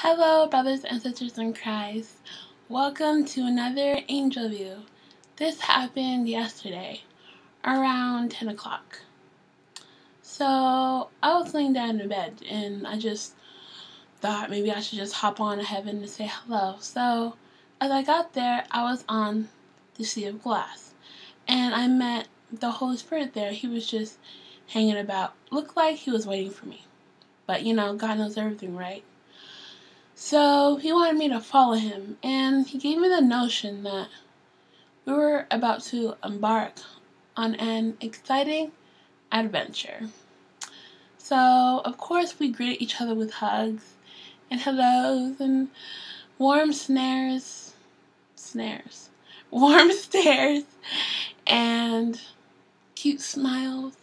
Hello, brothers and sisters in Christ. Welcome to another Angel View. This happened yesterday, around 10 o'clock. So, I was laying down in bed, and I just thought maybe I should just hop on to heaven and say hello. So, as I got there, I was on the sea of glass, and I met the Holy Spirit there. He was just hanging about. Looked like he was waiting for me. But, God knows everything, right? So he wanted me to follow him, and he gave me the notion that we were about to embark on an exciting adventure. So, of course, we greeted each other with hugs and hellos and warm warm stares, and cute smiles.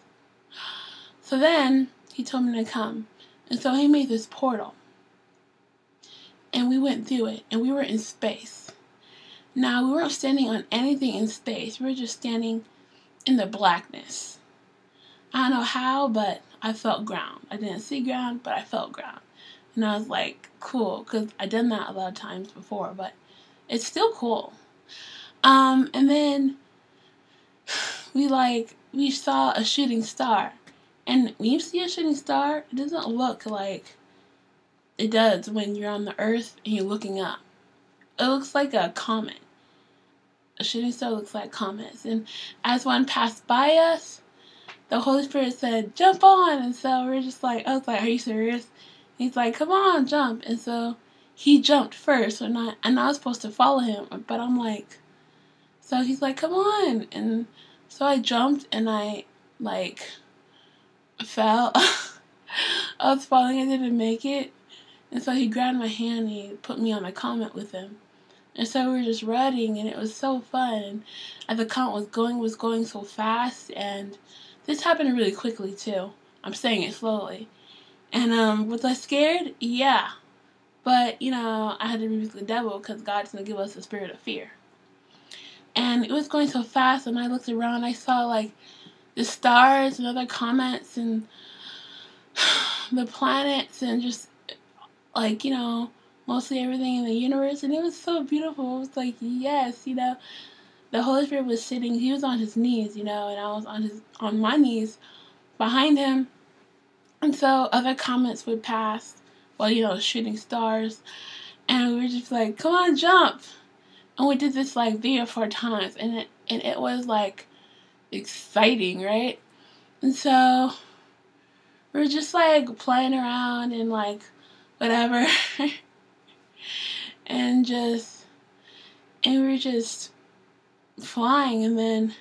So then he told me to come, and so he made this portal. And we went through it, and we were in space. Now, we weren't standing on anything in space. We were just standing in the blackness. I don't know how, but I felt ground. I didn't see ground, but I felt ground. And I was like, cool, because I've done that a lot of times before, but it's still cool. And then we saw a shooting star. And when you see a shooting star, it doesn't look like it does when you're on the earth and you're looking up. It looks like a comet. A shooting star looks like comets. And as one passed by us, the Holy Spirit said, jump on. And so we're just like, I was like, are you serious? He's like, come on, jump. And so he jumped first. And I was supposed to follow him. But I'm like, so he's like, come on. And so I jumped and I fell. I was falling. I didn't make it. And so he grabbed my hand and he put me on the comet with him. And so we were just riding, and it was so fun. And as the comet was going so fast. And this happened really quickly, too. I'm saying it slowly. And was I scared? Yeah. But, I had to rebuke the devil because God doesn't give us a spirit of fear. And it was going so fast, and I looked around. I saw, the stars and other comets and the planets and just mostly everything in the universe, and it was so beautiful. It was like, yes, the Holy Spirit was sitting, he was on his knees, and I was on my knees behind him, and so other comets would pass, shooting stars, and we were just like, come on, jump, and we did this 3 or 4 times, and it was exciting, right? And so we were just playing around and whatever. and we were just flying, and then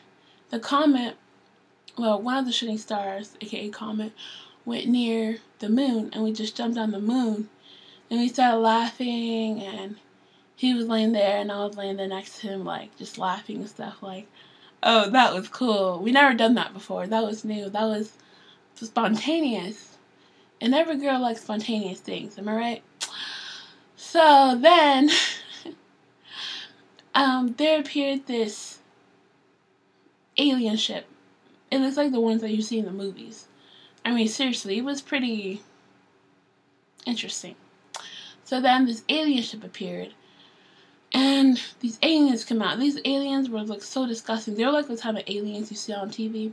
the comet, one of the shooting stars, aka comet, went near the moon, and we just jumped on the moon, and we started laughing, and he was laying there, and I was laying there next to him, just laughing and stuff, oh, that was cool. We never done that before. That was new. That was spontaneous. And every girl likes spontaneous things, am I right? So then, there appeared this alien ship. It looks like the ones that you see in the movies. I mean, seriously, it was pretty interesting. So then this alien ship appeared, and these aliens come out. These aliens were so disgusting. They were like the type of aliens you see on TV.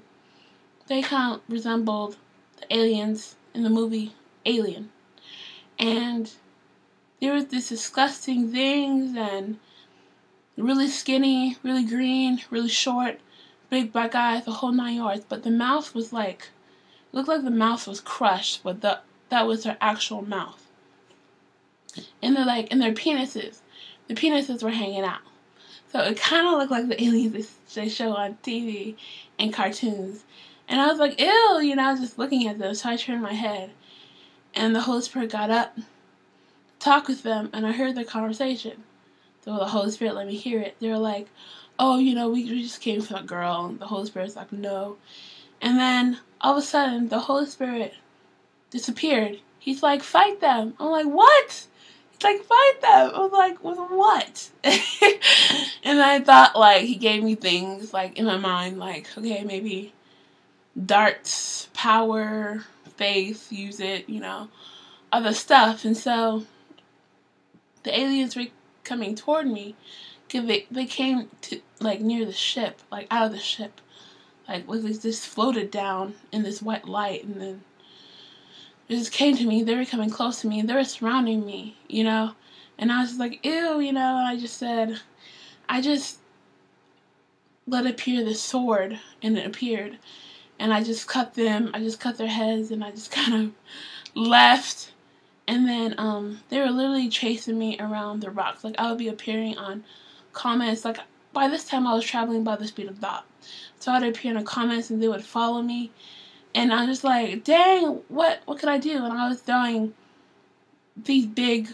They kind of resembled the aliens in the movie Alien. And there was this disgusting things, and really skinny, really green, really short, big black eyes, the whole 9 yards. But the mouth was looked like the mouth was crushed, but that was their actual mouth. And their penises, the penises were hanging out. So it kind of looked like the aliens they show on TV and cartoons. And I was like, ew, I was just looking at them, so I turned my head. And the Holy Spirit got up to talk with them, and I heard their conversation. So the Holy Spirit let me hear it. They were like, oh, we just came for a girl. And the Holy Spirit's like, no. And then, all of a sudden, the Holy Spirit disappeared. He's like, fight them. I'm like, what? He's like, fight them. I was like, with what? And I thought, he gave me things, in my mind, okay, maybe darts, power, faith, use it, other stuff. And so the aliens were coming toward me, because they came to, like, near the ship, like, out of the ship. Like, they just floated down in this white light, and then they just came to me. They were coming close to me, and they were surrounding me, you know? And I was just like, ew, you know? And I just said, I just let appear the sword, and it appeared. And I just cut them, I just cut their heads, and I just kind of left. And then they were literally chasing me around the rocks. Like, I would be appearing on comments. Like, by this time I was traveling by the speed of thought. So I'd appear in the comments and they would follow me. And I'm just like, dang, what could I do? And I was throwing these big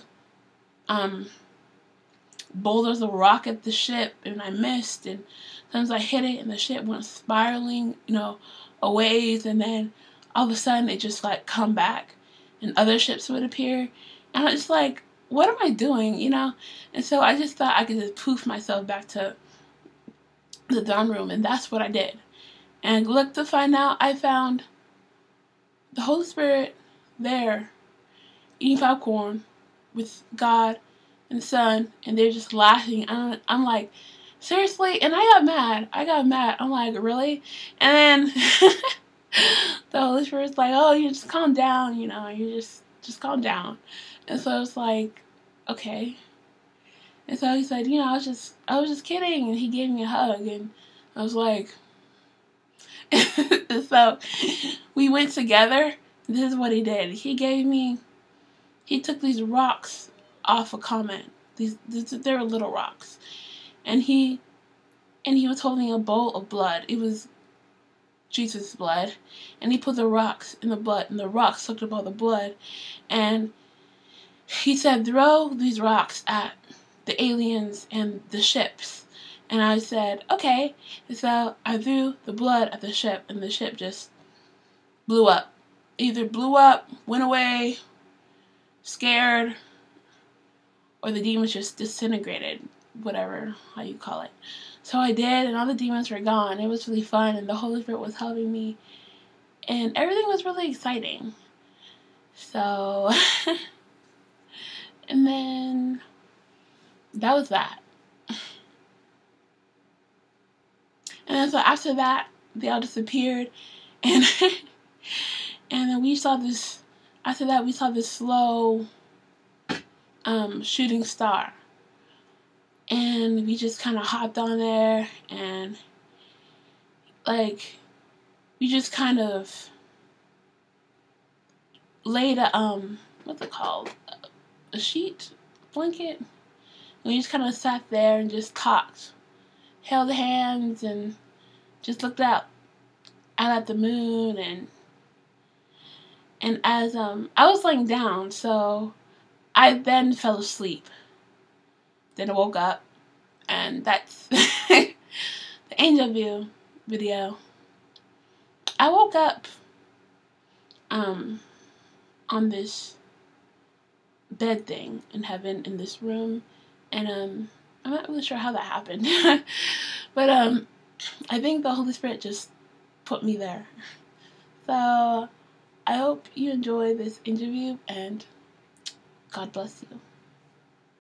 boulders of rock at the ship, and I missed, and sometimes I hit it and the ship went spiraling, you know, a ways, and then all of a sudden it just like come back and other ships would appear, and I was just like, what am I doing, you know? And so I just thought I could just poof myself back to the dorm room, and that's what I did. And look, to find out, I found the Holy Spirit there eating popcorn with God and the Son, and they're just laughing. I'm like, seriously? And I got mad. I'm like, really? And then the Holy Spirit's like, oh, you just calm down, you know, you just calm down. And so it's like, okay. And so he said, you know, I was just kidding, and he gave me a hug, and I was like, so we went together. This is what he did. He took these rocks off a comment. They were little rocks, and he was holding a bowl of blood. It was Jesus' blood, and he put the rocks in the blood, and the rocks soaked up all the blood, and he said, throw these rocks at the aliens and the ships. And I said, okay. And so I threw the blood at the ship, and the ship just blew up. Either blew up, went away, scared, or the demons just disintegrated, whatever, how you call it. So I did, and all the demons were gone. It was really fun, and the Holy Spirit was helping me, and everything was really exciting. So, and then that was that. And then so after that, they all disappeared, and and then we saw this. After that, we saw this slow shooting star, and we just kind of hopped on there, and like we just kind of laid a what's it called, a sheet, blanket. And we just kind of sat there and just talked, held hands, and just looked out at the moon. And as I was laying down, so I then fell asleep. Then I woke up, and that's the Angel View video. I woke up on this bed thing in heaven, in this room, and I'm not really sure how that happened. But I think the Holy Spirit just put me there. So I hope you enjoy this interview, and God bless you.